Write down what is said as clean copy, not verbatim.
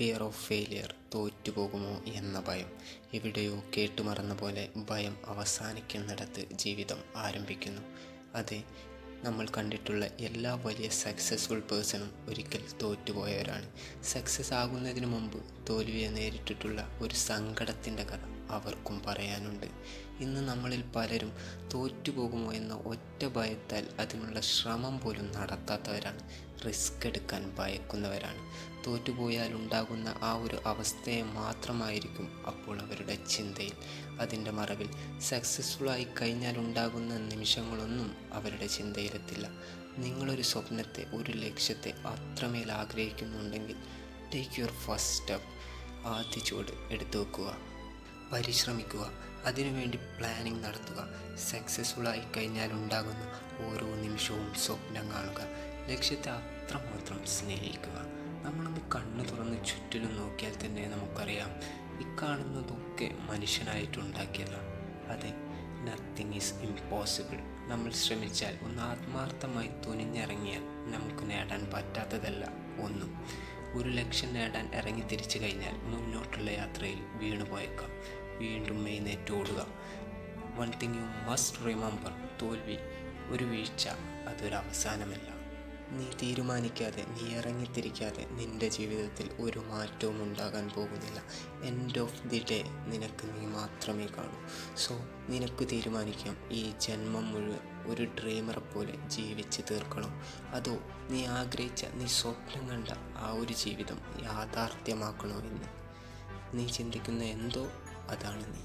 Fear of failure, തോറ്റുപോകുമോ എന്ന ഭയം. എവിടെയോ കേട്ടുമറന്ന പോലെ ഭയം അവസാനിക്കുന്നിടത്ത് ജീവിതം ആരംഭിക്കുന്നു. അതെ, നമ്മൾ കണ്ടിട്ടുള്ള എല്ലാ വലിയ സക്സസ്ഫുൾ പേഴ്സണും ഒരിക്കൽ തോറ്റുപോയവരാണ്. സക്സസ് ആകുന്നതിന് മുമ്പ് തോൽവിയെ നേരിട്ടിട്ടുള്ള ഒരു സങ്കടത്തിൻ്റെ കഥ അവർക്കും പറയാനുണ്ട്. ഇന്ന് നമ്മളിൽ പലരും തോറ്റുപോകുമോ എന്ന ഒറ്റ ഭയത്താൽ അതിനുള്ള ശ്രമം പോലും നടത്താത്തവരാണ്. റിസ്ക് എടുക്കാൻ ഭയക്കുന്നവരാണ്. തോറ്റുപോയാൽ ഉണ്ടാകുന്ന ആ ഒരു അവസ്ഥയെ മാത്രമായിരിക്കും അപ്പോൾ അവരുടെ ചിന്തയിൽ. അതിൻ്റെ മറവിൽ സക്സസ്ഫുള്ളായി കഴിഞ്ഞാൽ ഉണ്ടാകുന്ന നിമിഷങ്ങളൊന്നും അവരുടെ ചിന്തയിലെത്തില്ല. നിങ്ങളൊരു സ്വപ്നത്തെ, ഒരു ലക്ഷ്യത്തെ അത്രമേൽ ആഗ്രഹിക്കുന്നുണ്ടെങ്കിൽ ടേക്ക് യുവർ ഫസ്റ്റ് സ്റ്റെപ്പ്. ആദ്യ ചുവട് എടുത്തു വെക്കുക, പരിശ്രമിക്കുക, അതിനുവേണ്ടി പ്ലാനിങ് നടത്തുക. സക്സസ്ഫുള്ളായി കഴിഞ്ഞാൽ ഉണ്ടാകുന്ന ഓരോ നിമിഷവും സ്വപ്നം കാണുക. ലക്ഷ്യത്തെ അത്രമാത്രം സ്നേഹിക്കുക. നമ്മളൊന്ന് കണ്ണു തുറന്ന് ചുറ്റിലും നോക്കിയാൽ തന്നെ നമുക്കറിയാം, ഈ കാണുന്നതൊക്കെ മനുഷ്യനായിട്ടുണ്ടാക്കിയല്ല. അതെ, നത്തിങ് ഈസ് ഇമ്പോസിബിൾ. നമ്മൾ ശ്രമിച്ചാൽ, ഒന്ന് ആത്മാർത്ഥമായി തുനിഞ്ഞിറങ്ങിയാൽ നമുക്ക് നേടാൻ പറ്റാത്തതല്ല ഒന്നും. ഒരു ലക്ഷ്യം നേടാൻ ഇറങ്ങി തിരിച്ചു കഴിഞ്ഞാൽ മുന്നോട്ടുള്ള യാത്രയിൽ വീണുപോയേക്കാം. വീണ്ടും എഴുന്നേറ്റോടുക. One thing you must remember, തോൽവി ഒരു വീഴ്ച, അതൊരു അവസാനമല്ല. നീ തീരുമാനിക്കാതെ, നീ ഇറങ്ങിത്തിരിക്കാതെ നിൻ്റെ ജീവിതത്തിൽ ഒരു മാറ്റവും ഉണ്ടാകാൻ പോകുന്നില്ല. എൻഡ് ഓഫ് ദി ഡേ നിനക്ക് നീ മാത്രമേ കാണൂ. സോ നിനക്ക് തീരുമാനിക്കാം, ഈ ജന്മം മുഴുവൻ ഒരു ഡ്രീമറെ പോലെ ജീവിച്ച് തീർക്കണോ, അതോ നീ ആഗ്രഹിച്ച, നീ സ്വപ്നം കണ്ട ആ ഒരു ജീവിതം യാഥാർത്ഥ്യമാക്കണോ എന്ന്. നീ ചിന്തിക്കുന്ന എന്തോ അതാണ് നീ.